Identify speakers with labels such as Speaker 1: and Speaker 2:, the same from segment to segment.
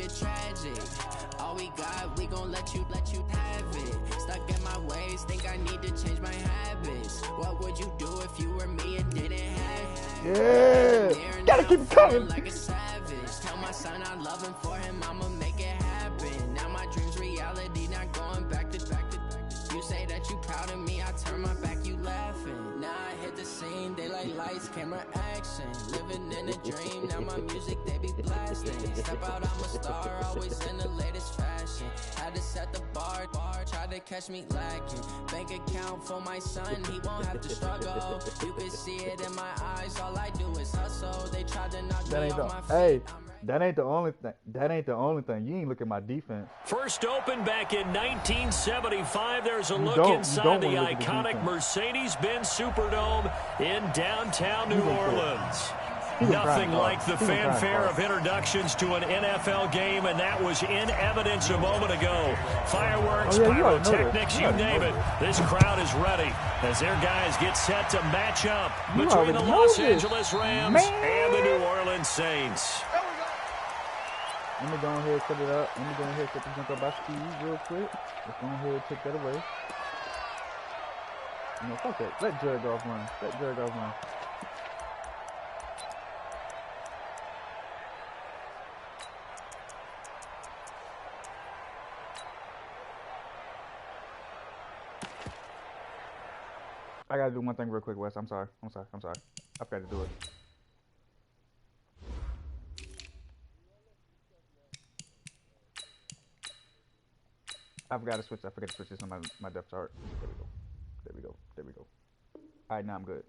Speaker 1: it tragic. All we got, we gon' let you have it. Stuck in my ways, think I need to change my habits. What would you do if you were me and didn't have it?
Speaker 2: Yeah, gotta keep it coming.
Speaker 1: Like a savage. Tell my son I love him, for him I'ma make it happen. Now my dreams reality, not going back to. You say that you proud of me, I turn my back, you laughing. Now I hit the scene, daylight lights, camera action. Living in a dream, now my music they be blasting. Step out, I'm a star, always in the latest fashion. Had to set the bar, try to catch me lacking. Bank account for my son, he won't have to struggle. You can see it in my eyes, all I do is hustle. They tried to knock me off my feet.
Speaker 2: That ain't the only thing. That ain't the only thing. You ain't look at my defense.
Speaker 3: First opened back in 1975. There's a look inside the iconic Mercedes-Benz Superdome in downtown New Orleans. Nothing like the fanfare of introductions to an NFL game, and that was in evidence a moment ago. Fireworks, pyrotechnics, you name it. This crowd is ready as their guys get set to match up between the Los Angeles Rams and the New Orleans Saints.
Speaker 2: Let me go ahead and set it up. Let me go ahead and set this junk up by Steve real quick. Let's go ahead and take that away. No, fuck that. Let Jared Goff run. Let Jared Goff run. I gotta do one thing real quick, Wes. I'm sorry. I forgot to do it. I forgot to switch this on my depth chart. There we go. Alright, now I'm good.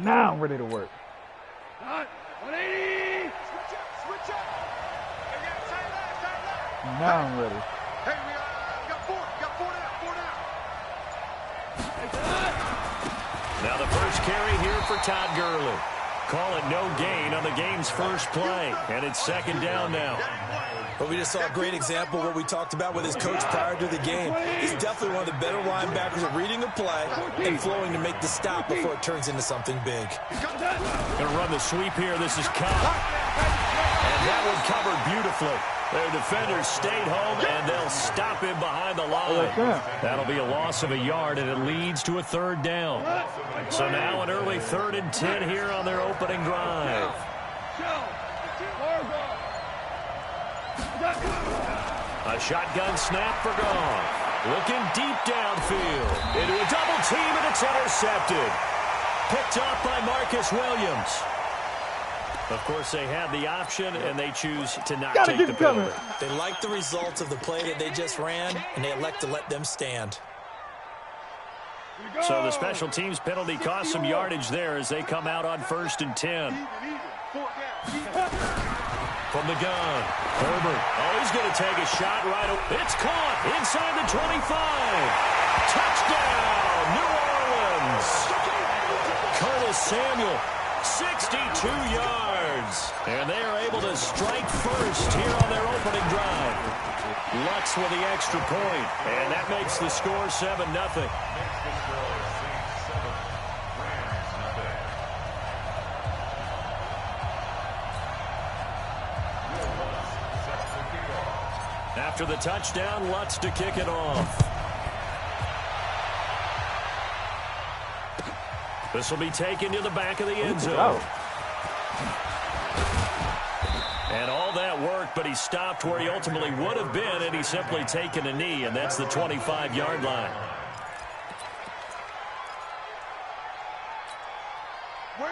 Speaker 2: Now I'm ready to work.
Speaker 4: 180! Switch up!
Speaker 2: Now I'm ready.
Speaker 4: Hey, we got four down.
Speaker 3: Now the first carry here for Todd Gurley. Call it no gain on the game's first play, and it's second down now.
Speaker 5: But we just saw a great example of what we talked about with his coach prior to the game. He's definitely one of the better linebackers at reading a play and flowing to make the stop before it turns into something big.
Speaker 3: Gonna run the sweep here. This is Cobb. And that one covered beautifully. Their defenders stayed home, and they'll stop him behind the line. That'll be a loss of a yard, and it leads to a third down. So now an early 3rd and 10 here on their opening drive. A shotgun snap for Goff. Looking deep downfield. Into a double team, and it's intercepted. Picked up by Marcus Williams. Of course, they had the option, and they choose to not take the penalty.
Speaker 5: They like the results of the play that they just ran, and they elect to let them stand.
Speaker 3: So the special teams penalty cost some yardage there as they come out on 1st and 10. From the gun, Herbert. Oh, he's going to take a shot right away. It's caught inside the 25. Touchdown, New Orleans. Curtis Samuel, 62 yards. And they are able to strike first here on their opening drive. Lutz with the extra point, and that makes the score 7-0. After the touchdown, Lutz to kick it off. This will be taken to the back of the end zone. And all that work, but he stopped where he ultimately would have been, and he's simply taken a knee, and that's the 25-yard line.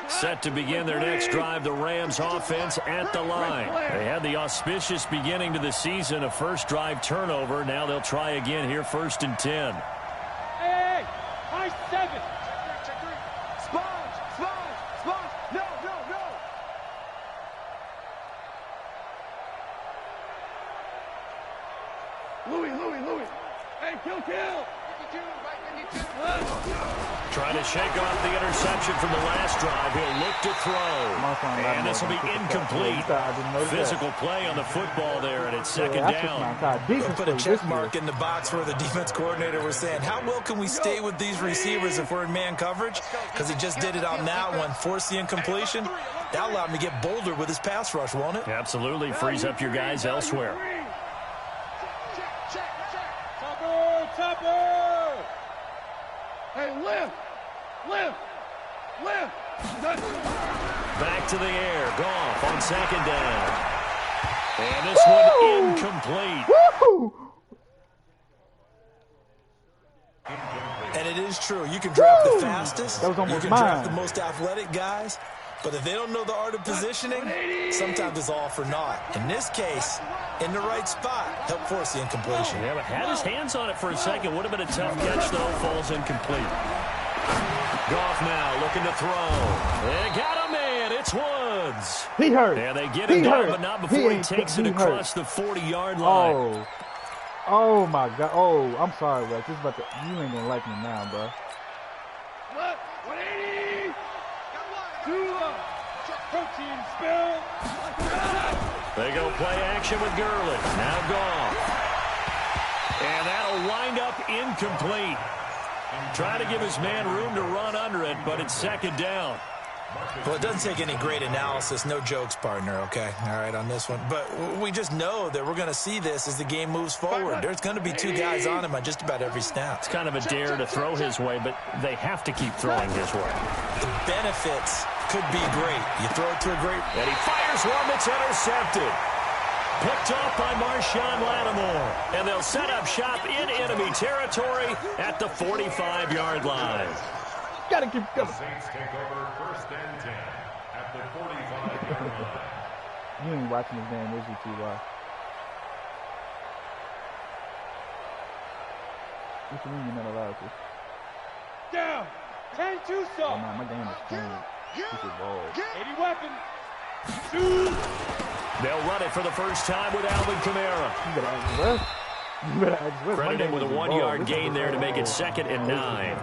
Speaker 3: Set to begin their next drive, the Rams offense at the line. They had the auspicious beginning to the season, a first drive turnover. Now they'll try again here, 1st and 10.
Speaker 4: Hey, high 7. Check 3. Sponge. No. Louis. Hey, kill. 52, right 52.
Speaker 3: Trying to shake off the interception from the last drive. He'll look to throw. And this will be incomplete. Physical play on the football there, and it's second down.
Speaker 5: We'll put a check mark in the box where the defense coordinator was saying, how well can we stay with these receivers if we're in man coverage? Because he just did it on that one, forced the incompletion. That allowed him to get bolder with his pass rush, won't it?
Speaker 3: Absolutely. Frees up your guys elsewhere.
Speaker 4: Topper! Hey, lift!
Speaker 3: Back to the air. Goff on second down. And this one incomplete.
Speaker 2: Woo!
Speaker 5: And it is true. You can draft the fastest.
Speaker 2: That was almost
Speaker 5: you can draft the most athletic guys. But if they don't know the art of positioning, sometimes it's all for naught. In this case, in the right spot, helped force the incompletion.
Speaker 3: Yeah, but had his hands on it for a second. Would have been a tough catch, though. Falls incomplete. Goff now looking to throw. They got a man. It's Woods.
Speaker 2: He hurt.
Speaker 3: Yeah, they get him down, but not before he takes it across the 40-yard line.
Speaker 2: Oh, my God. Oh, I'm sorry, Rex. This is about to, you ain't going to like me now, bro.
Speaker 4: What? 180! Protein spill!
Speaker 3: They go play action with Gurley. Now Goff. And that'll wind up incomplete. Trying to give his man room to run under it, but it's second down.
Speaker 5: Well, it doesn't take any great analysis. No jokes, partner, okay? All right, on this one. But we just know that we're going to see this as the game moves forward. There's going to be two guys on him on just about every snap.
Speaker 3: It's kind of a dare to throw his way, but they have to keep throwing his way.
Speaker 5: The benefits could be great. You throw it to a great...
Speaker 3: And he fires one that's intercepted. Picked off by Marshawn Lattimore. And they'll set up shop in enemy territory at the 45-yard line.
Speaker 2: Gotta keep going.
Speaker 6: Saints take over first and 10 at the 45-yard line.
Speaker 2: You ain't watching this game, is you, T.Y.? What you mean you're not allowed to?
Speaker 4: Down! 10 Tucson!
Speaker 2: Oh, man, my game is playing. This is ball.
Speaker 4: 80 weapons! Shoot!
Speaker 3: They'll run it for the first time with Alvin Kamara.
Speaker 2: You better ask Wes. You better ask Wes.
Speaker 3: Credited with a 1-yard gain there to make it 2nd and 9.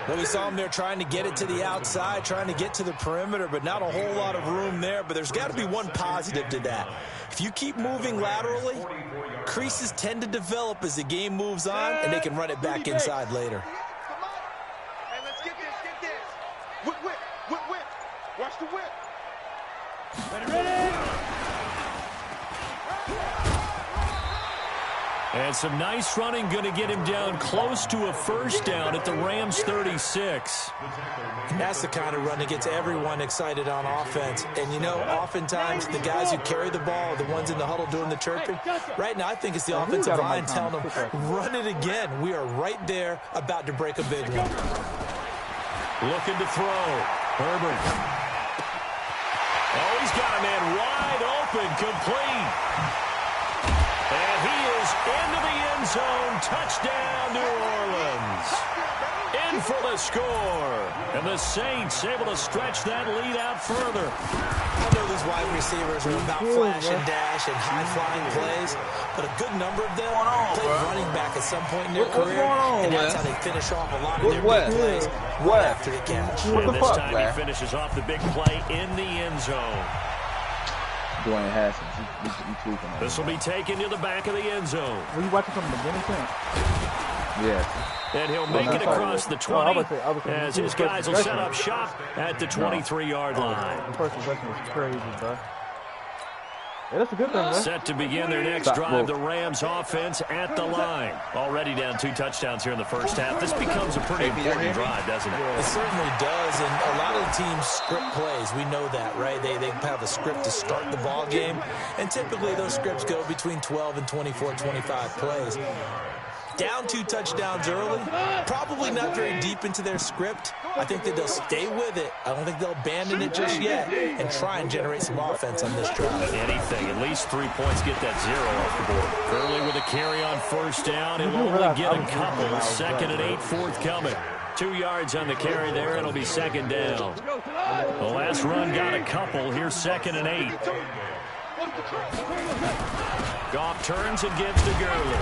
Speaker 5: Well, we saw him there trying to get it to the outside, trying to get to the perimeter, but not a whole lot of room there. But there's got to be one positive to that. If you keep moving laterally, creases tend to develop as the game moves on, and they can run it back inside later.
Speaker 4: Hey, let's get this. Whip. Watch the whip. Ready.
Speaker 3: And some nice running going to get him down close to a first down at the Rams 36.
Speaker 5: That's the kind of run that gets everyone excited on offense. And, you know, oftentimes the guys who carry the ball are the ones in the huddle doing the chirping. Right now, I think it's the offensive line telling them, run it again. We are right there about to break a big one.
Speaker 3: Looking to throw. Herbert. Oh, he's got a man wide open, complete. And he is into the end zone. Touchdown, New Orleans. In for the score. And the Saints able to stretch that lead out further.
Speaker 5: I know these wide receivers are about flash and dash and high-flying plays, but a good number of them played running back at some point in their career, and that's how they finish off a lot of their big plays right after the catch.
Speaker 3: And this time he finishes off the big play in the end zone.
Speaker 7: Dwayne Haskins,
Speaker 3: this will be taken to the back of the end zone.
Speaker 2: Were you watching from the beginning, Sam?
Speaker 7: Yeah.
Speaker 3: And he'll make it across the 20 as his guys will set up shop at the 23-yard line.
Speaker 2: The first possession was crazy, bro. Yeah, that's a good thing, man.
Speaker 3: Set to begin their next drive, the Rams offense at the line. Already down 2 touchdowns here in the first half. This becomes a pretty important drive, doesn't it?
Speaker 5: It certainly does, and a lot of the teams script plays. We know that, right? They have a script to start the ball game, and typically those scripts go between 12 and 24, 25 plays. Down 2 touchdowns early, probably not very deep into their script. I think that they'll stay with it. I don't think they'll abandon it just yet and try and generate some offense on this drive.
Speaker 3: Anything, at least 3 points, get that 0 off the board. Early with a carry on first down. He'll only get a couple. 2nd and 8 forthcoming. 2 yards on the carry there. It'll be 2nd down. The last run got a couple. Here's 2nd and 8. Goff turns and gives to Gurley.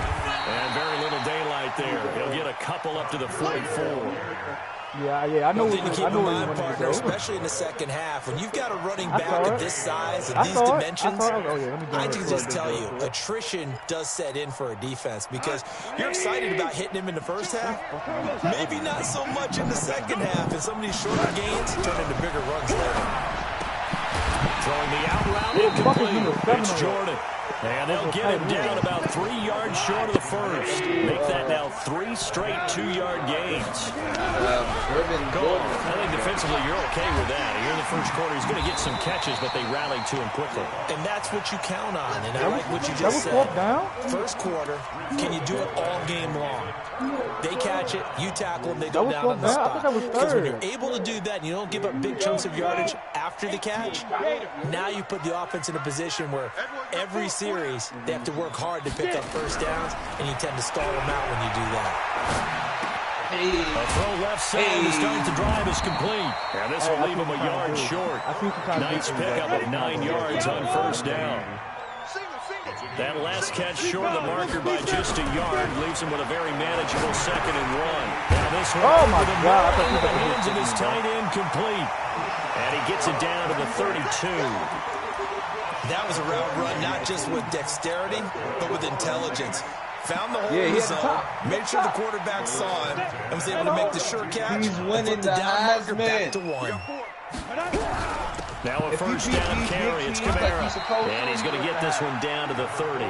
Speaker 3: And very little daylight there. He'll get a couple up to the 44.
Speaker 2: Yeah, I know.
Speaker 5: One thing to keep in mind,
Speaker 2: to
Speaker 5: partner, especially in the second half, when you've got a running back of this size and these dimensions, I can just tell you, attrition does set in for a defense because you're excited about hitting him in the first half. Maybe not so much in the second half, and some of these shorter gains turn into bigger runs later.
Speaker 3: Throwing the out route incomplete. It's Jordan. And they'll get him down about 3 yards short of the first. Make that now 3 straight 2-yard gains. I think defensively you're okay with that. Here in the first quarter, he's going to get some catches, but they rallied to him quickly.
Speaker 5: And that's what you count on. And I like what you just said. First quarter, can you do it all game long? They catch it, you tackle them, they go down on the spot. Because when you're able to do that and you don't give up big chunks of yardage after the catch, now you put the offense in a position where every series they have to work hard to pick up first downs, and you tend to stall them out when you do that.
Speaker 3: A throw left side to start the drive is complete. And this will leave him a yard short. Nice pickup of 9 yards on first down. That last catch short of the marker by just a yard leaves him with a very manageable 2nd and 1. Now this one over the middle in the hands of his tight end complete. And he gets it down to the 32.
Speaker 5: That was a route run not just with dexterity, but with intelligence. Found the hole in the zone, made sure the quarterback saw him, and was able to make the sure catch.
Speaker 7: He's winning the
Speaker 5: down marker back to 1.
Speaker 3: Now a first down carry. It's Kamara. And he's going to get this one down to the 30.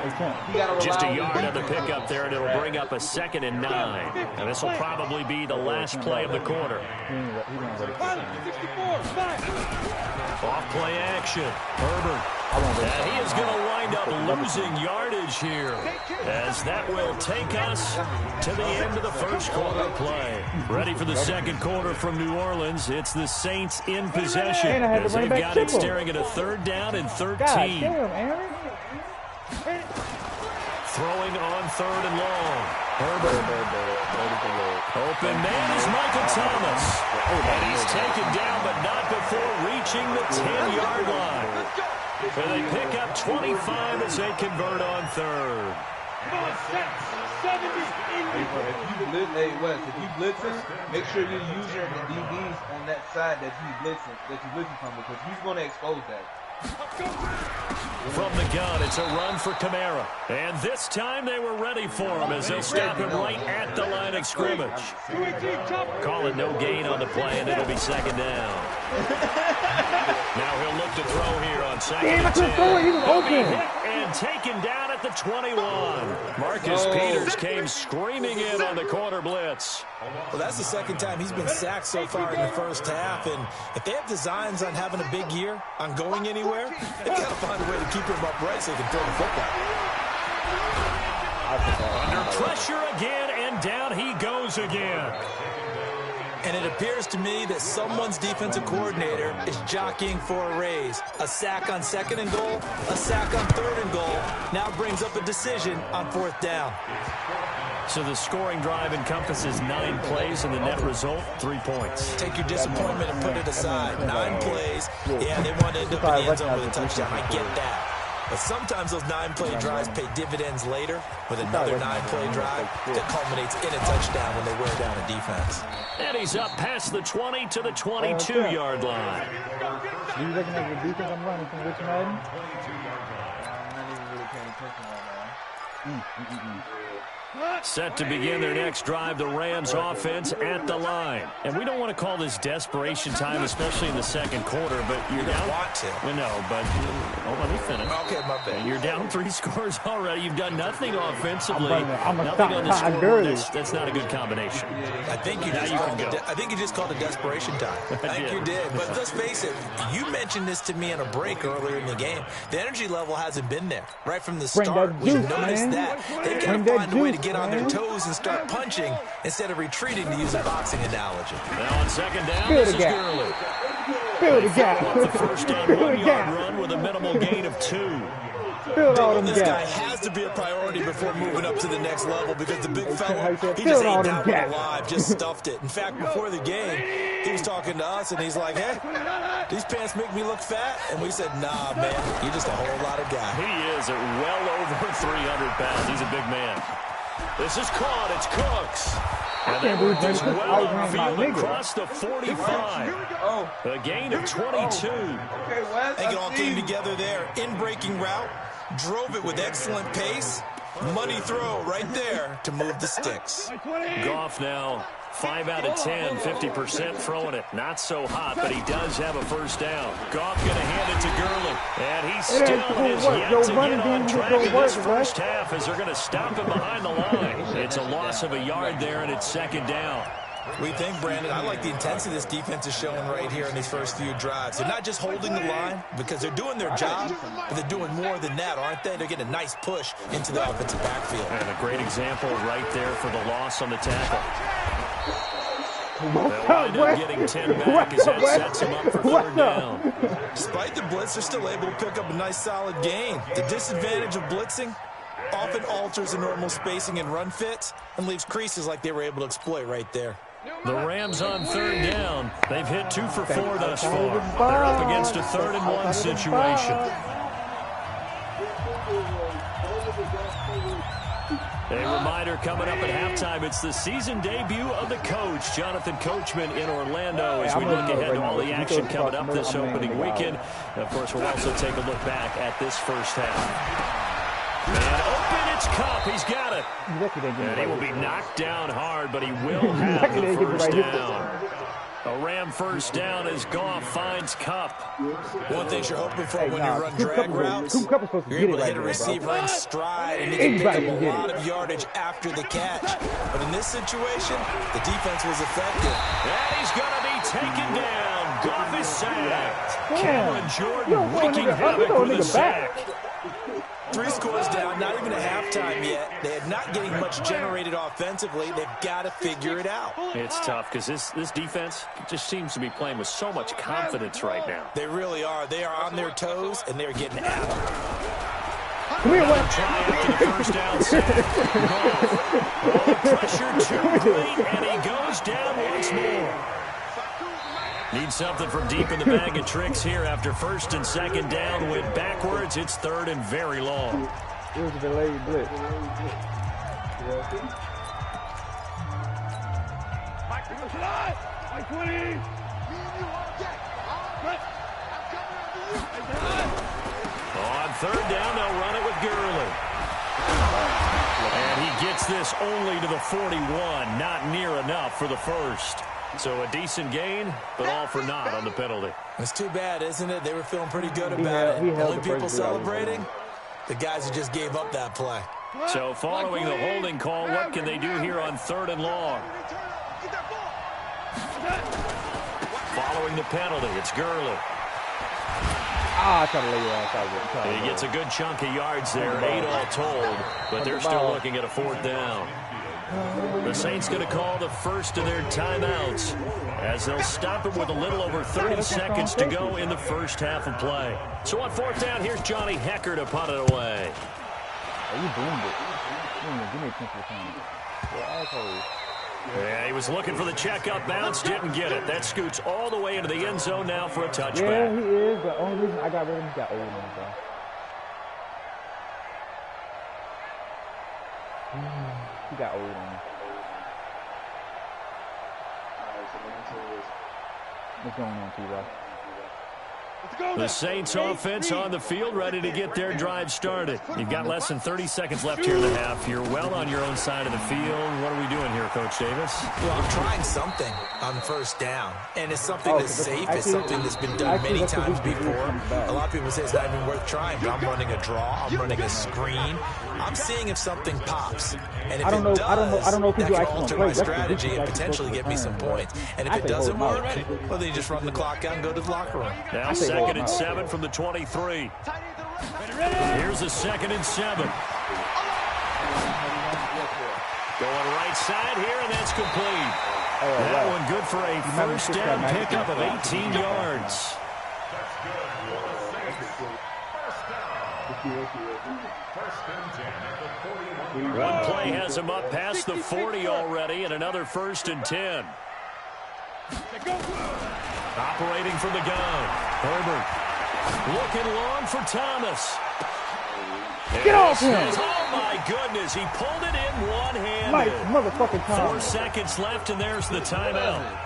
Speaker 3: Just a yard on the pickup there, and it'll bring up a 2nd and 9. And this will probably be the last play of the quarter. Off play action. Herbert. And he is going to wind up losing yardage here, as that will take us to the end of the first quarter play. Ready for the second quarter from New Orleans. It's the Saints in possession, as they've got it staring at a 3rd down and 13. Throwing on 3rd and long. Herbert. Open man is Michael Thomas. And he's taken down, but not before reaching the 10-yard line. And they pick up 25 as they convert on 3rd.
Speaker 7: Hey, Wes, if you blitzing, make sure you're using the DBs on that side that you're blitzing from, because he's going to expose that.
Speaker 3: From the gun, it's a run for Kamara. And this time they were ready for him as they'll stop him right at the line of scrimmage. Call it no gain on the play, and it'll be 2nd down. Now he'll look to throw here on 2nd and 10. He'll be hit and taken down at the 21. Marcus Peters came screaming in on the corner blitz.
Speaker 5: Well, that's the 2nd time he's been sacked so far in the first half, and if they have designs on having a big year, on going anywhere, they've got to find a way to keep him upright so they can throw the football.
Speaker 3: Under pressure again, and down he goes again.
Speaker 5: And it appears to me that someone's defensive coordinator is jockeying for a raise. A sack on 2nd and goal, a sack on 3rd and goal, now brings up a decision on 4th down.
Speaker 3: So the scoring drive encompasses 9 plays, and the net result, 3 points.
Speaker 5: Take your disappointment and put it aside. 9 plays. Yeah, they want to end up in the end zone with a touchdown. I get that. But sometimes those 9-play drives pay dividends later with another 9-play drive that culminates in a touchdown when they wear down a defense.
Speaker 3: And he's up past the 20 to the 22-yard line.
Speaker 2: Do you recognize the defense I'm running from Rich Madden? I'm not even really paying attention right now.
Speaker 3: Set to begin their next drive, the Rams offense at the line. And we don't want to call this desperation time, especially in the second quarter, but you're down.
Speaker 5: Want to.
Speaker 3: Well, no, but let me finish.
Speaker 5: Okay, my bad.
Speaker 3: And you're down 3 scores already. You've done nothing offensively.
Speaker 2: I'm
Speaker 3: nothing on the scoreboard. That's not a good combination.
Speaker 5: I think you just called it desperation time. I think you did. But let's face it, you mentioned this to me on a break earlier in the game. The energy level hasn't been there right from the start. We noticed that. They've got to find a way to get on their toes and start punching instead of retreating, to use a boxing analogy.
Speaker 3: Now on 2nd down, this is Gurley.
Speaker 2: Fill the gap.
Speaker 3: The first down 1-yard run with a minimal gain of 2.
Speaker 5: This guy has to be a priority before moving up to the next level, because the big fella, he just ate that one alive, just stuffed it. In fact, before the game, he was talking to us, and he's like, hey, these pants make me look fat? And we said, nah, man, you're just a whole lot of guy.
Speaker 3: He is at well over 300 pounds. He's a big man. This is caught. It's Cooks. And that worked as well upfield across the 45. A gain of 22.
Speaker 7: Okay, Wes.
Speaker 5: It all came together there. In-breaking route. Drove it with excellent pace. Money throw right there to move the sticks.
Speaker 3: Goff now 5 out of 10, 50% throwing it. Not so hot, but he does have a first down. Goff going to hand it to Gurley. And he still is yet to get on track in this first half as they're going to stop him behind the line. It's a loss of a yard there, and it's second down.
Speaker 5: We think, Brandon, I like the intensity this defense is showing right here in these first few drives. They're not just holding the line because they're doing their job, but they're doing more than that, aren't they? They're getting a nice push into the offensive backfield.
Speaker 3: And a great example right there for the loss on the tackle. They'll wind up getting 10 back as that sets them up for third down.
Speaker 5: Despite the blitz, they're still able to pick up a nice solid gain. The disadvantage of blitzing often alters the normal spacing and run fits and leaves creases like they were able to exploit right there.
Speaker 3: The Rams on third down. They've hit 2 for 4 thus far. They're up against a 3rd and 1 situation. A reminder coming up at halftime. It's the season debut of the coach, Jonathan Coachman, in Orlando, as we look ahead to all the action coming up this opening weekend. And of course, we'll also take a look back at this first half. And open, it's Cup. He's got it. And he will be knocked down hard, but he will have the first down. A Ram first down as Goff finds Cup.
Speaker 5: One thing you're hoping for when you run drag routes, you're able to hit a receiver in stride and he can pick up a lot of yardage after the catch. But in this situation, the defense was effective.
Speaker 3: And he's going to be taken down. Goff is sacked. Cameron Jordan wreaking havoc with a sack.
Speaker 5: 3 scores down, not even a halftime yet. They are not getting much generated offensively. They've got to figure it out.
Speaker 3: It's tough because this defense just seems to be playing with so much confidence right now.
Speaker 5: They really are. They are on their toes, and they're getting after it.
Speaker 3: Come here, what? Try after the first down sack. Oh, pressure too great, and he goes down once more. Need something from deep in the bag of tricks here after 1st and 2nd down. Went backwards. It's 3rd and very long.
Speaker 2: It was a delayed blitz.
Speaker 3: On 3rd down, they'll run it with Gurley. And he gets this only to the 41. Not near enough for the first. So a decent gain, but all for naught on the penalty.
Speaker 5: It's too bad, isn't it? They were feeling pretty good about it. Only people celebrating, the guys who just gave up that play.
Speaker 3: So following the holding call, what can they do here on 3rd and long? Following the penalty, it's Gurley.
Speaker 2: I tried to lay your ass out.
Speaker 3: He gets a good chunk of yards there, 8 all told, but they're still looking at a 4th down. The Saints going to call the first of their timeouts as they'll stop him with a little over 30 seconds to go in the first half of play. So on 4th down, here's Johnny Hecker to punt it away.
Speaker 2: Oh, you boomed it. Give me a chance to time.
Speaker 3: Yeah, he was looking for the check-up bounce, didn't get it. That scoots all the way into the end zone now for a touchback.
Speaker 2: Yeah, he is. The only reason I got rid of him, he got old on him, bro. He got old on him. What's going on, T-Roy?
Speaker 3: The Saints offense on the field, ready to get their drive started. You've got less than 30 seconds left here in the half. You're well on your own side of the field. What are we doing here, Coach Davis?
Speaker 5: Well, I'm trying something on 1st down, and it's something that's safe. It's something that's been done many times before. A lot of people say it's not even worth trying, but I'm running a draw. I'm running a screen. I'm seeing if something pops, and if it does, that can alter my strategy and potentially get me some points. And if it doesn't work, well, then you just run the clock out and go to the locker room.
Speaker 3: Now 2nd and 7 from the 23. Here's a 2nd and 7. Going right side here, and that's complete. That one good for a first down pickup of 18 yards. One play has him up past the 40 already, and another 1st and 10. Operating from the gun, Herbert looking long for Thomas.
Speaker 2: Get off him!
Speaker 3: Oh, my goodness. He pulled it in one-handed.
Speaker 2: Nice motherfucking time.
Speaker 3: 4 seconds left, and there's the timeout.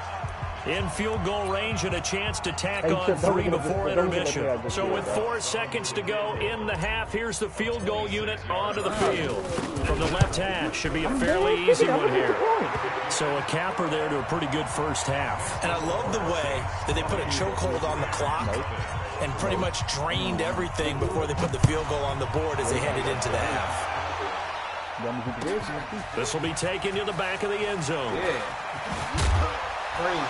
Speaker 3: In field goal range and a chance to tack on 3 before intermission. So with 4 seconds to go in the half, here's the field goal unit onto the field. From the left hash, should be a fairly easy one here. So a capper there to a pretty good first half.
Speaker 5: And I love the way that they put a chokehold on the clock and pretty much drained everything before they put the field goal on the board as they headed into the half.
Speaker 3: This will be taken to the back of the end zone.
Speaker 7: Yeah. Crazy.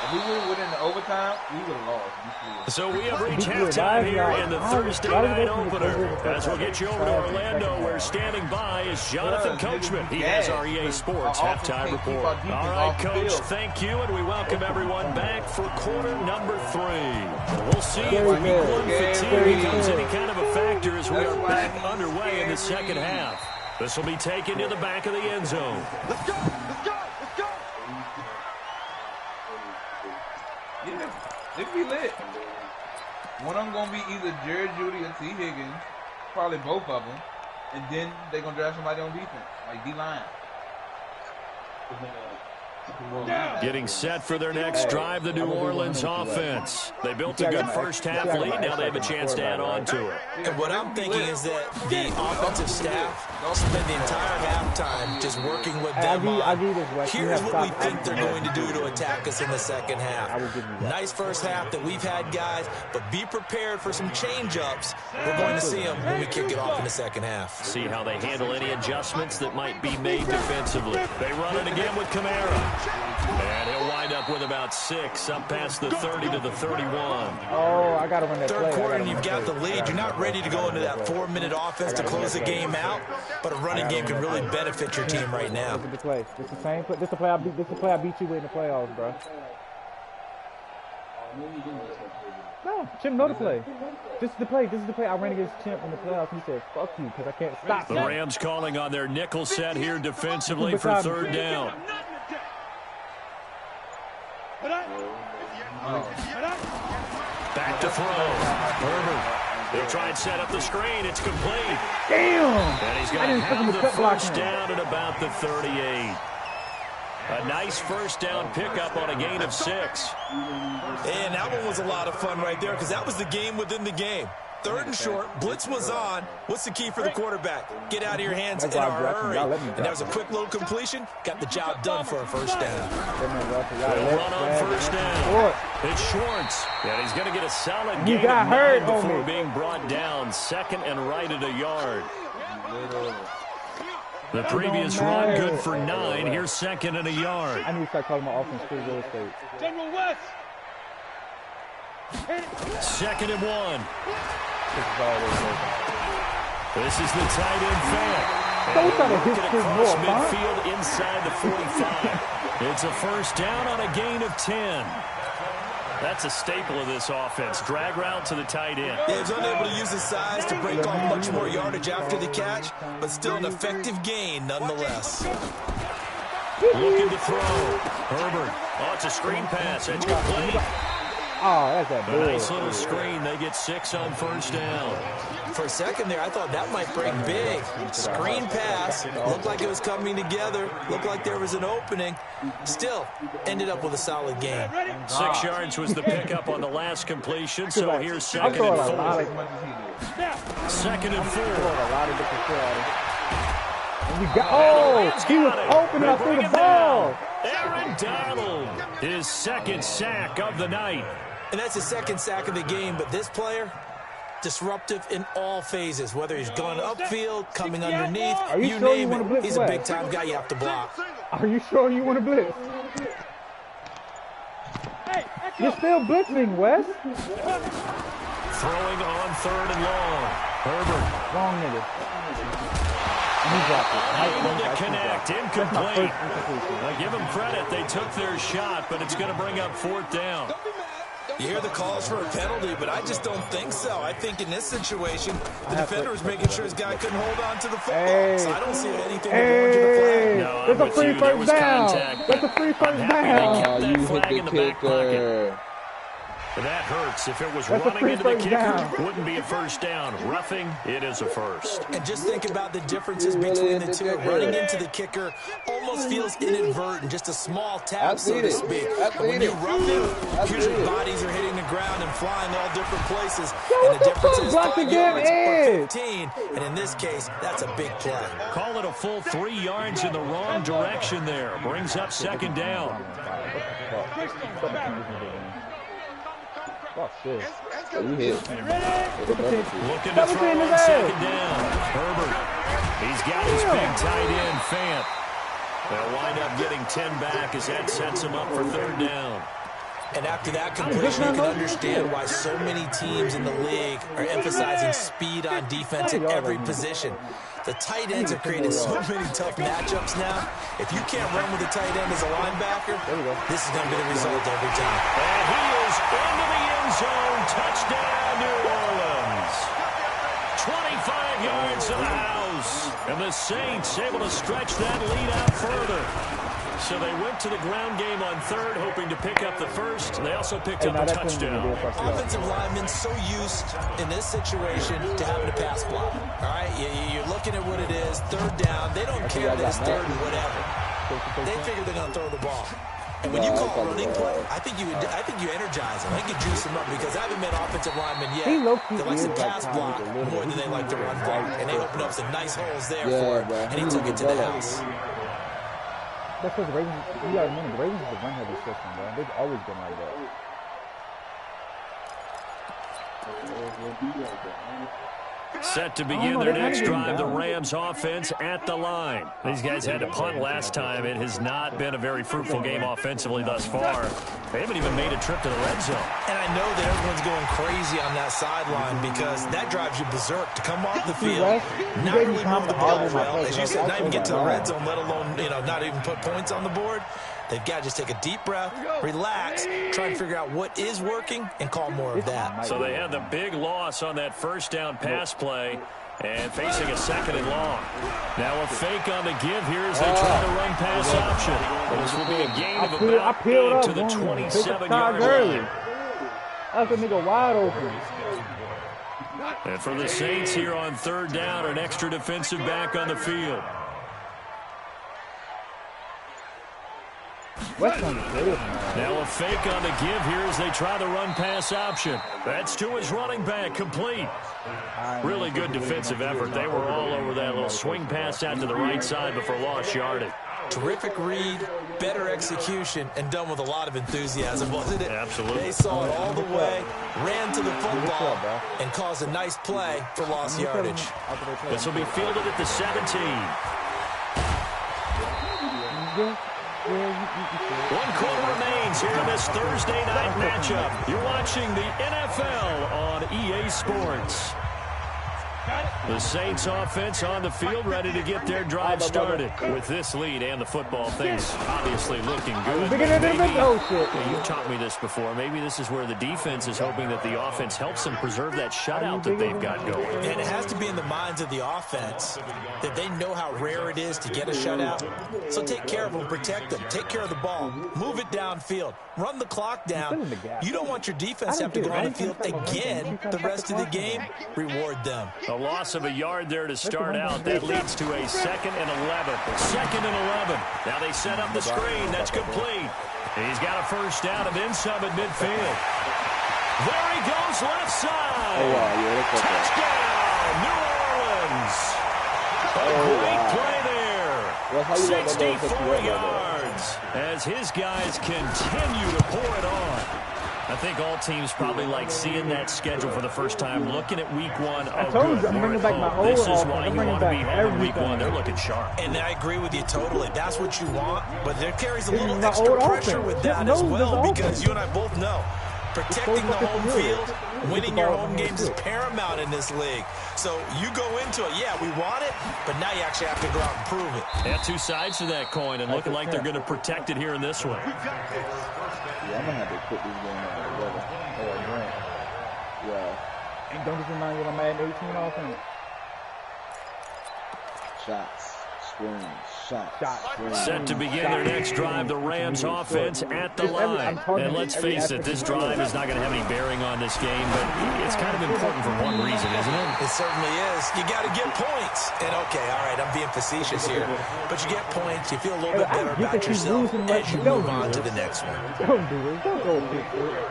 Speaker 7: If we would have went into overtime, we would have lost.
Speaker 3: So we have reached halftime here in the Thursday night opener. As we'll get you over to Orlando, where standing by is Jonathan Coachman. He has our EA Sports halftime report. All right, Coach, thank you, and we welcome everyone back for quarter number 3. We'll see if week 1 fatigue becomes any kind of a factor as we are back underway in the second half. This will be taken to the back of the end zone.
Speaker 4: Let's go! Let's go! Let's go!
Speaker 7: Yeah, it be lit. One of them gonna be either Jared Judy or T. Higgins, probably both of them, and then they're gonna draft somebody on defense, like D-line.
Speaker 3: Getting set for their next drive, the New Orleans offense. They built a good first half lead. Now they have a chance to add on to it.
Speaker 5: And what I'm thinking is that the offensive staff spend the entire halftime just working with them on, here's what we think they're going to do to attack us in the second half. Nice first half that we've had, guys, but be prepared for some change-ups. We're going to see them when we kick it off in the second half.
Speaker 3: See how they handle any adjustments that might be made defensively. They run it again with Kamara. And he'll wind up with about 6, up past the 30 to the 31.
Speaker 2: Oh, I got to run that
Speaker 5: Third
Speaker 2: play.
Speaker 5: quarter and you've got the lead. You're not ready to go into that 4-minute offense to close the game out, but a running game can really benefit your team right now.
Speaker 2: This is the play. This is the same play. This is the play I beat you with in the playoffs, bro. No, Chimp know the play. This is the play. This is the play I ran against Chimp in the playoffs. He said, "Fuck you," because I can't stop.
Speaker 3: The Rams calling on their nickel set here defensively for third down. Back to throw. Herbert. He'll try and set up the screen. It's complete.
Speaker 2: Damn!
Speaker 3: And he's going to have the first down at about the 38. A nice first down pickup on a gain of 6.
Speaker 5: And that one was a lot of fun right there because that was the game within the game. Third and short, blitz was on. What's the key for the quarterback? Get out of your hands in a hurry. And that was a quick little completion. Got the job done for a first down.
Speaker 3: They'll run on first down. It's Schwartz. And he's going to get a solid gain
Speaker 2: got
Speaker 3: of
Speaker 2: hurt
Speaker 3: 9 before being brought down. Second and right at a yard. The previous run good for 9. Here's second and a yard.
Speaker 2: I need to start calling my offense free real estate.
Speaker 4: General West!
Speaker 3: Second and 1.
Speaker 2: This is always open.
Speaker 3: This is the tight end fake.
Speaker 2: Don't try to hit
Speaker 3: Working
Speaker 2: this
Speaker 3: across
Speaker 2: more, huh?
Speaker 3: midfield inside the 45. It's a first down on a gain of 10. That's a staple of this offense. Drag route to the tight end.
Speaker 5: Yeah, he was unable to use his size to break off much more yardage after the catch, but still an effective gain nonetheless.
Speaker 3: Looking to throw. Herbert. Oh, it's a screen pass. It's complete.
Speaker 2: Oh, that's that
Speaker 3: A nice little screen. They get 6 on first down.
Speaker 5: For a second there, I thought that might break big. Screen pass. Looked like it was coming together. Looked like there was an opening. Still, ended up with a solid gain.
Speaker 3: 6 yards was the pickup on the last completion, so here's second and 4. Second and 4.
Speaker 2: He was open up through the ball.
Speaker 3: Aaron Donald, his second sack of the night.
Speaker 5: And that's the second sack of the game, but this player, disruptive in all phases, whether he's going upfield, coming underneath, you name it. He's a big-time guy you have to block.
Speaker 2: Are you sure you want to blitz? You're still blitzing, Wes.
Speaker 3: Throwing on third and long. Herbert.
Speaker 2: Wrong nigga. He dropped it.
Speaker 3: Able to connect. Incomplete. I give them credit. They took their shot, but it's going to bring up fourth down.
Speaker 5: You hear the calls for a penalty, but I just don't think so. I think in this situation, the defender was making sure his guy couldn't hold on to the football. So I don't see anything to warrant you to flag.
Speaker 3: No,
Speaker 2: that's a free first down. That's a free first down.
Speaker 3: Oh, you hit the kicker. That hurts. If it was running into the kicker, wouldn't be a first down. Roughing, it is a first.
Speaker 5: And just think about the differences between the two. Running into the kicker almost feels inadvertent, just a small tap, so to speak. When you rough it, usually bodies are hitting the ground and flying all different places. And the difference is 5 yards or 15. And in this case, that's a big play.
Speaker 3: Call it a full 3 yards in the wrong direction there. Brings up second down.
Speaker 2: Oh, shit.
Speaker 8: You hit.
Speaker 3: Looking to throw on second down. Herbert. He's got his big tight end, Fant. They'll wind up getting 10 back as that sets him up for third down.
Speaker 5: And after that completion, you can understand why so many teams in the league are emphasizing speed on defense at every position. The tight ends have created so many tough matchups now. If you can't run with a tight end as a linebacker, this is going to be the result every time.
Speaker 3: And he is into the end zone. Touchdown, New Orleans. 25 yards to the house. And the Saints able to stretch that lead out further. So they went to the ground game on third, hoping to pick up the first. They also picked up a touchdown.
Speaker 5: Offensive linemen so used in this situation to having a pass block. All right, you're looking at what it is, third down. They don't care that it's third and whatever. They figure they're going to throw the ball. And when you call a running play, I think you energize them. I think you juice them up because I haven't met offensive linemen yet that likes to pass block more than they like to run block. And they opened up some nice holes there for him, and he took it to the house.
Speaker 2: That's because the Ravens, you gotta remember, the Ravens is a run-heavy system, bro. They've always been like that.
Speaker 3: Set to begin their next drive, the Rams offense at the line. These guys had to punt last time. It has not been a very fruitful game offensively thus far. They haven't even made a trip to the red zone.
Speaker 5: And I know that everyone's going crazy on that sideline because that drives you berserk to come off the field, not really move the ball well. As you said, not even get to the red zone, let alone, not even put points on the board. They've got to just take a deep breath, relax, try and figure out what is working, and call more of that.
Speaker 3: So they had the big loss on that first down pass play and facing a second and long. Now a fake on the give here as they try to run pass option. This will be a gain of about 8 to the 27-yard line.
Speaker 2: That's a nigga wide open.
Speaker 3: And for the Saints here on third down, an extra defensive back on the field. Now a fake on the give here as they try the run pass option. That's to his running back, complete. Really good defensive effort. They were all over that little swing pass out to the right side before lost yardage.
Speaker 5: Terrific read, better execution, and done with a lot of enthusiasm, wasn't it?
Speaker 3: Absolutely.
Speaker 5: They saw it all the way, ran to the football, and caused a nice play for lost yardage.
Speaker 3: This will be fielded at the 17. 1 quarter remains here in this Thursday night matchup. You're watching the NFL on EA Sports. The Saints offense on the field, ready to get their drive started. With this lead and the football, things obviously looking good. You've taught me this before. Maybe this is where the defense is hoping that the offense helps them preserve that shutout that they've got going.
Speaker 5: And it has to be in the minds of the offense that they know how rare it is to get a shutout. So take care of them, protect them, take care of the ball, move it downfield, run the clock down. You don't want your defense to have to go on the field again the rest of the game. Reward them.
Speaker 3: A loss of a yard there to start out. That leads to a 2nd and 11. 2nd and 11. Now they set up the screen. That's complete. He's got a first down and then some at midfield. There he goes, left side. Touchdown, New Orleans. A great play there. 64 yards as his guys continue to pour it on. I think all teams probably like seeing that schedule for the first time, looking at week 1.
Speaker 2: I told you, I'm bringing back my old
Speaker 3: This is why you want to be home in week 1. They're looking sharp.
Speaker 5: And I agree with you totally. That's what you want, but there carries a little extra pressure with that as well because you and I both know protecting the home field, winning your home games is paramount in this league. So you go into it, yeah, we want it, but now you actually have to go out and prove it.
Speaker 3: Yeah, two sides to that coin, and looking like they're going to protect it here in this one.
Speaker 8: Yeah, I'm going to have to put this game out together. Yeah.
Speaker 2: And don't just remind you of my Madden 18 offense.
Speaker 8: Shots, screens,
Speaker 3: Set to begin their next drive, the Rams offense at the line. And let's face it, this drive is not going to have any bearing on this game, but it's kind of important for one reason, isn't it?
Speaker 5: It certainly is. You got to get points. And, okay, all right, I'm being facetious here. But you get points, you feel a little bit better about yourself as you move on to the next one.
Speaker 2: Don't do this. Don't go fix it.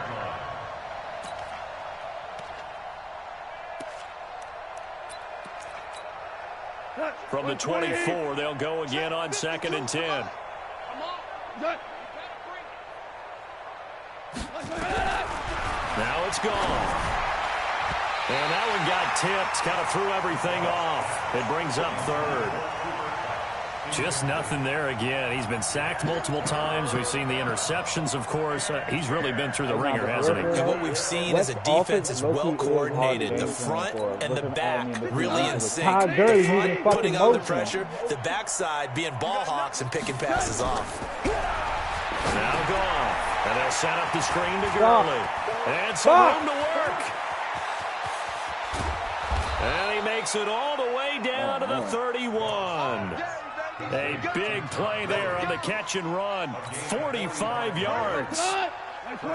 Speaker 3: From the 24, they'll go again on 2nd and 10. Now it's gone. And that one got tipped, kind of threw everything off. It brings up 3rd. Just nothing there again. He's been sacked multiple times. We've seen the interceptions, of course. He's really been through the ringer, hasn't he?
Speaker 5: And what we've seen is a defense is well coordinated. The front and the back really in sync. The front putting on the pressure, the backside being ball hawks and picking passes off.
Speaker 3: Now gone. And they'll set up the screen to Gurley. And some room to work. And he makes it all the way down to the 31. A big play there on the catch and run. 45 yards.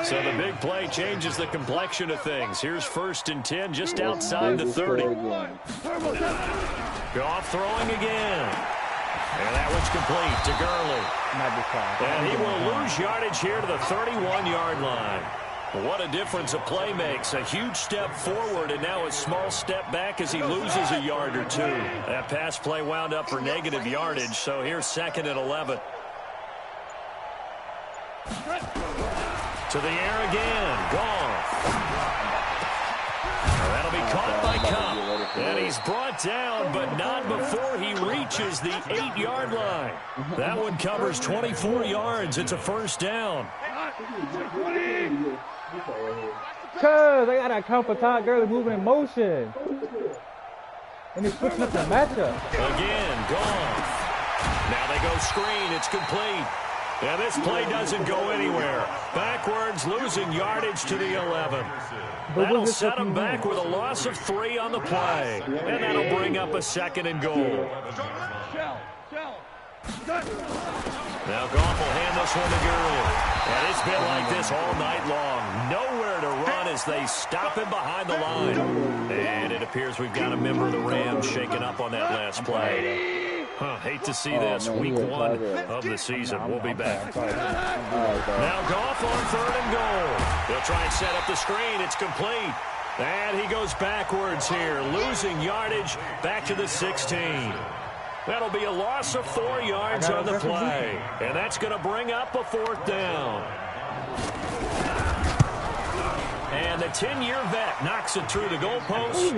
Speaker 3: So the big play changes the complexion of things. Here's 1st and 10 just outside the 30. Goff throwing again. And that one's complete to Gurley. And he will lose yardage here to the 31-yard line. What a difference a play makes. A huge step forward and now a small step back as he loses a yard or 2. That pass play wound up for negative yardage, so here's 2nd and 11. To the air again. Gone. That'll be caught by Cup. And he's brought down, but not before he reaches the 8-yard line. That one covers 24 yards. It's a 1st down.
Speaker 2: Cuz they got that count for Todd Gurley moving in motion. And he's switching up the matchup.
Speaker 3: Again, gone. Now they go screen. It's complete. And this play doesn't go anywhere. Backwards, losing yardage to the 11. That'll set him back with a loss of 3 on the play. And that'll bring up a 2nd and goal. Now Goff will hand this one to Gurley. And it's been like this all night long. Nowhere to run as they stop him behind the line. And it appears we've got a member of the Rams shaken up on that last play. Hate to see this. Week 1 of the season. We'll be back. Now Goff on 3rd and goal. They'll try and set up the screen. It's complete. And he goes backwards here, losing yardage back to the 16. That'll be a loss of 4 yards on the play. And that's going to bring up a 4th down. And the 10-year vet knocks it through the goalpost.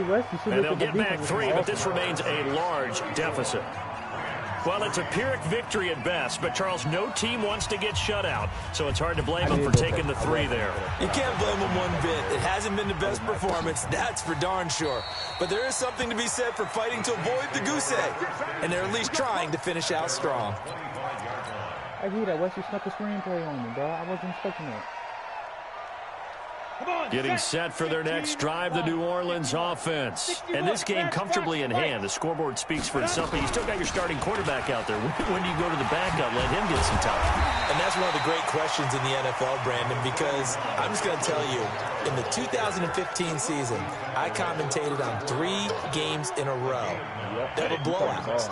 Speaker 3: And they'll get back 3, but this remains a large deficit. Well, it's a Pyrrhic victory at best, but, Charles, no team wants to get shut out, so it's hard to blame them for taking the 3 there.
Speaker 5: You can't blame them one bit. It hasn't been the best performance, that's for darn sure. But there is something to be said for fighting to avoid the goose egg, and they're at least trying to finish out strong.
Speaker 2: I hear that. Wesley snuck a screenplay on me, bro. I wasn't expecting that.
Speaker 3: Getting set for their next drive, the New Orleans offense. And this game comfortably in hand. The scoreboard speaks for itself, but you still got your starting quarterback out there. When do you go to the backup, let him get some time?
Speaker 5: And that's one of the great questions in the NFL, Brandon, because I'm just going to tell you, in the 2015 season, I commentated on 3 games in a row that were blowouts.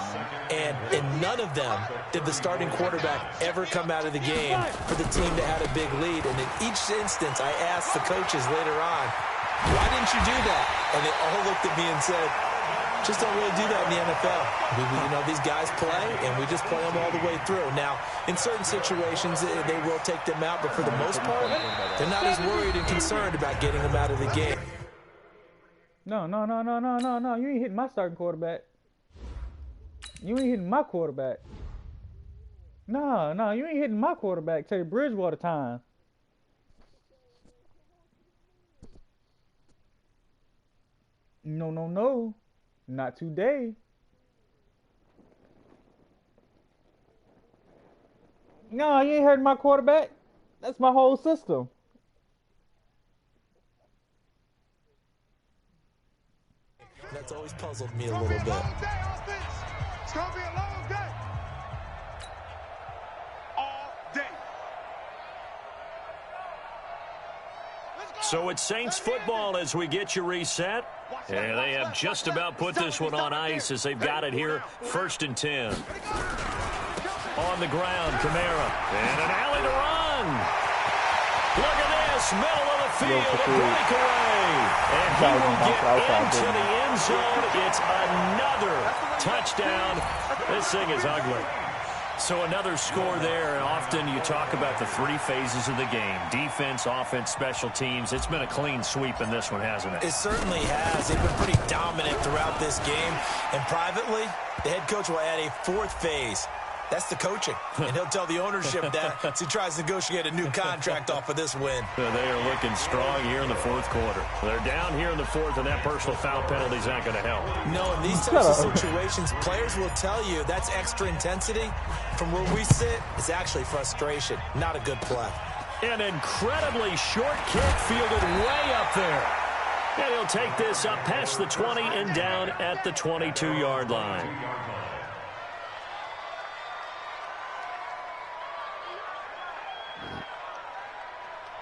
Speaker 5: And in none of them did the starting quarterback ever come out of the game for the team that had a big lead. And in each instance, I asked the coaches later on, why didn't you do that? And they all looked at me and said, just don't really do that in the NFL. You know, these guys play, and we just play them all the way through. Now, in certain situations, they will take them out, but for the most part, they're not as worried and concerned about getting them out of the game.
Speaker 2: No. You ain't hitting my starting quarterback. You ain't hitting my quarterback. No, you ain't hitting my quarterback. Teddy Bridgewater time. No. Not today. No, you ain't hurting my quarterback. That's my whole system.
Speaker 5: That's always puzzled me a little bit.
Speaker 4: It's gonna be a long day.
Speaker 3: So it's Saints football as we get you reset. And they have just about put this one on ice as they've got it here. 1st and 10. On the ground, Kamara. And an alley to run. Look at this. Middle of the field. A breakaway. And he will get into the end zone. It's another touchdown. This thing is ugly. So another score there. Often you talk about the 3 phases of the game. Defense, offense, special teams. It's been a clean sweep in this one, hasn't it?
Speaker 5: It certainly has. They've been pretty dominant throughout this game. And privately, the head coach will add a 4th phase. That's the coaching. And he'll tell the ownership that as he tries to negotiate a new contract off of this win.
Speaker 3: They are looking strong here in the 4th quarter. They're down here in the 4th, and that personal foul penalty is not going to help. No, in these types of situations, players will tell you that's extra intensity. From where we sit, it's actually frustration, not a good play. An incredibly short kick fielded way up there. And he'll take this up past the 20 and down at the 22-yard line.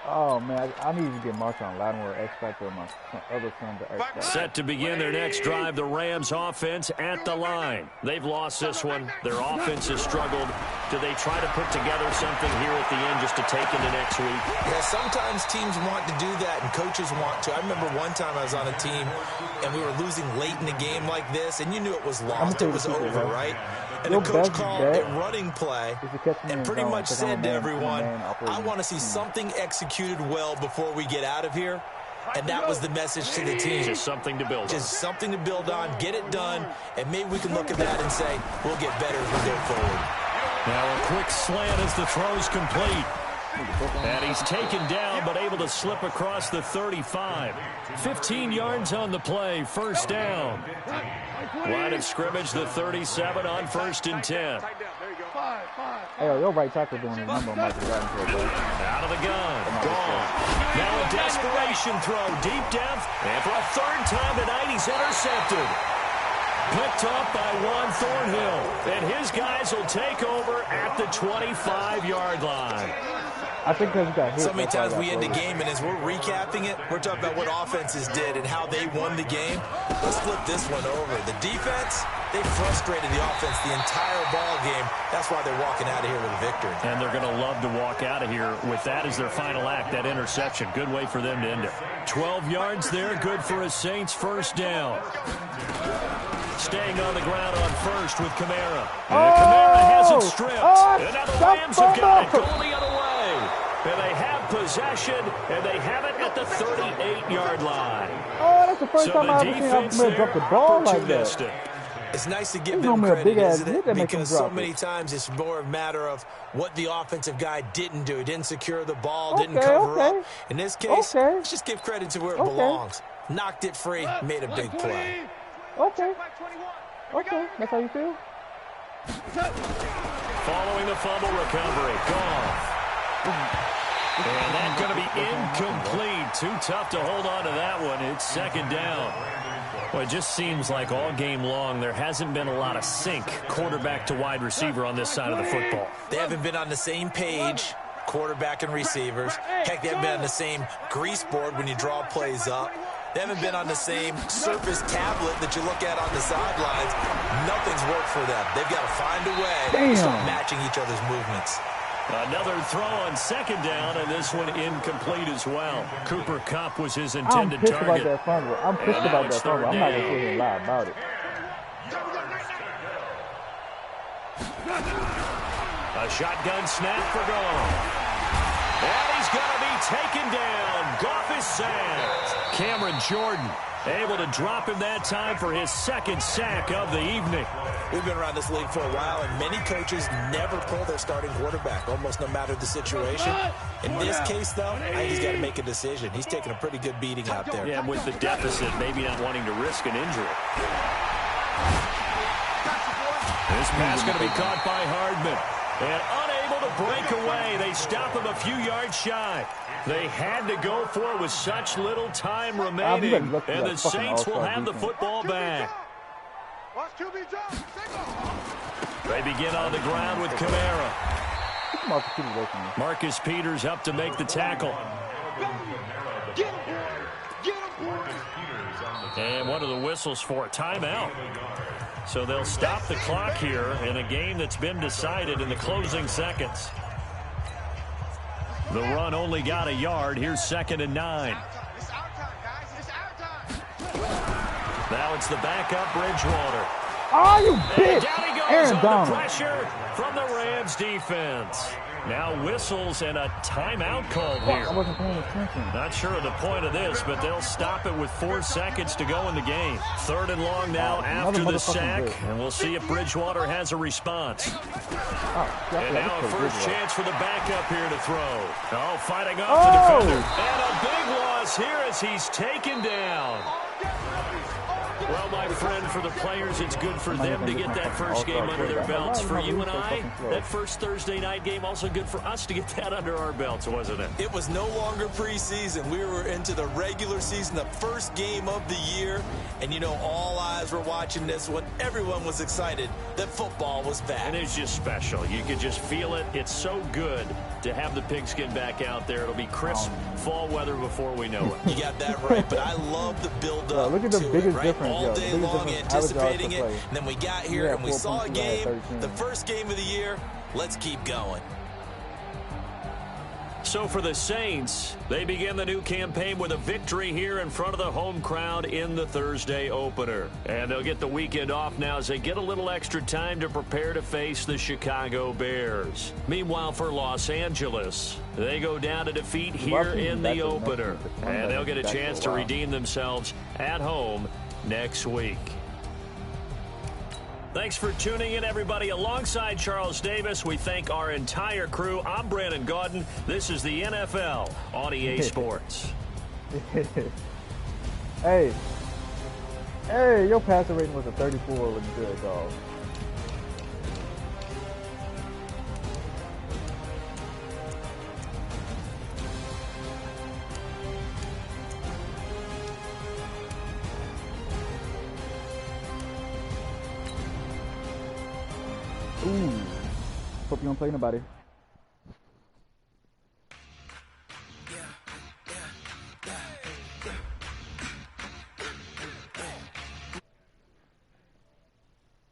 Speaker 2: Oh, man, I need to get Marshawn Lattimore X Factor and my other son to X Factor.
Speaker 3: Set to begin their next drive, the Rams offense at the line. They've lost this one. Their offense has struggled. Do they try to put together something here at the end just to take into next week?
Speaker 5: Yeah, sometimes teams want to do that and coaches want to. I remember one time I was on a team and we were losing late in the game like this, and you knew it was lost. It was over, right? And the coach called a running play and pretty much said to everyone, I want to see something executed well before we get out of here. And that was the message to the team.
Speaker 3: Just something to build on.
Speaker 5: Just something to build on, get it done, and maybe we can look at that and say, we'll get better as we go forward.
Speaker 3: Now a quick slant as the throw's complete. And he's taken down, but able to slip across the 35. 15 yards on the play, 1st down. Line of scrimmage, the 37 on 1st and 10.
Speaker 2: Hey, your right tackle doing his number on Michael Jackson, bro.
Speaker 3: Out of the gun, gone. Now a desperation throw, deep depth, and for a 3rd time tonight, he's intercepted. Picked up by Juan Thornhill, and his guys will take over at the 25-yard line.
Speaker 2: I think because he got hit.
Speaker 5: So many times we end the game, and as we're recapping it, we're talking about what offenses did and how they won the game. Let's flip this one over. The defense, they frustrated the offense the entire ball game. That's why they're walking out of here with a victory.
Speaker 3: And they're going to love to walk out of here with that as their final act, that interception. Good way for them to end it. 12 yards there, good for a Saints 1st down. Staying on the ground on 1st with Kamara. And Kamara has it stripped. And now the Rams have got it going the other way. And they have possession, and they have it at the 38-yard line.
Speaker 2: Oh, that's the first time I've ever seen him drop the ball like that.
Speaker 5: It's nice to give them credit, isn't it? Because so many times it's more a matter of what the offensive guy didn't do. He didn't secure the ball, didn't cover up. In this case, let's just give credit to where it belongs. Knocked it free, made a big play.
Speaker 2: Okay, that's how you feel?
Speaker 3: Following the fumble recovery, gone. And that's going to be incomplete. Too tough to hold on to that one. It's 2nd down. Well, it just seems like all game long there hasn't been a lot of sync quarterback to wide receiver on this side of the football.
Speaker 5: They haven't been on the same page, quarterback and receivers. Heck, they haven't been on the same grease board when you draw plays up. They haven't been on the same surface tablet that you look at on the sidelines. Nothing's worked for them. They've got to find a way to start matching each other's movements.
Speaker 3: Another throw on 2nd down, and this one incomplete as well. Cooper Kupp was his intended target.
Speaker 2: I'm pissed about that fumble. I'm not going to sit here and lie about it.
Speaker 3: A shotgun snap for Goff. And he's going to be taken down. Goff is sacked. Cameron Jordan able to drop him that time for his 2nd sack of the evening.
Speaker 5: We've been around this league for a while, and many coaches never pull their starting quarterback, almost no matter the situation. In this case, though, I think he's got to make a decision. He's taking a pretty good beating out there.
Speaker 3: Yeah, with the deficit, maybe not wanting to risk an injury. This pass going to be caught by Hardman. And unable to break away. They stop him a few yards shy. They had to go for it with such little time remaining. And the Saints will have the football back. They begin on the ground with Kamara. Marcus Peters up to make the tackle. And one of the whistles for a timeout. So they'll stop the clock here in a game that's been decided in the closing seconds. The run only got a yard. Here's 2nd and 9. Now it's the backup Bridgewater.
Speaker 2: Oh, you bitch!
Speaker 3: And down he goes
Speaker 2: Aaron
Speaker 3: under
Speaker 2: Donald.
Speaker 3: pressure from the Rams defense. Now whistles and a timeout called here.
Speaker 2: I wasn't paying attention.
Speaker 3: Not sure of the point of this, but they'll stop it with 4 seconds to go in the game. 3rd and long now after the sack, and we'll see if Bridgewater has a response. And now a first chance for the backup here to throw. Oh, fighting off the defender. And a big loss here as he's taken down. Well, my friend, for the players, it's good for them to get that first game under their belts. For you and I, that first Thursday night game, also good for us to get that under our belts, wasn't it?
Speaker 5: It was no longer preseason. We were into the regular season, the first game of the year. And, you know, all eyes were watching this one. Everyone was excited that football was back.
Speaker 3: And it's just special. You could just feel it. It's so good to have the pigskin back out there. It'll be crisp fall weather before we know it.
Speaker 5: You got that right, but I love the build-up
Speaker 2: look at the
Speaker 5: to
Speaker 2: biggest
Speaker 5: it, right?
Speaker 2: difference,
Speaker 5: All day long anticipating it, and then we got here and we saw a game, the first game of the year. Let's keep going.
Speaker 3: So for the Saints, they begin the new campaign with a victory here in front of the home crowd in the Thursday opener. And they'll get the weekend off now as they get a little extra time to prepare to face the Chicago Bears. Meanwhile, for Los Angeles, they go down to defeat here in the opener. And they'll get a chance to redeem themselves at home next week. Thanks for tuning in, everybody. Alongside Charles Davis, we thank our entire crew. I'm Brandon Gaudin. This is the NFL on EA Sports.
Speaker 2: Hey, your passer rating was a 34. Was good, dog. Ooh. Hope you don't play nobody.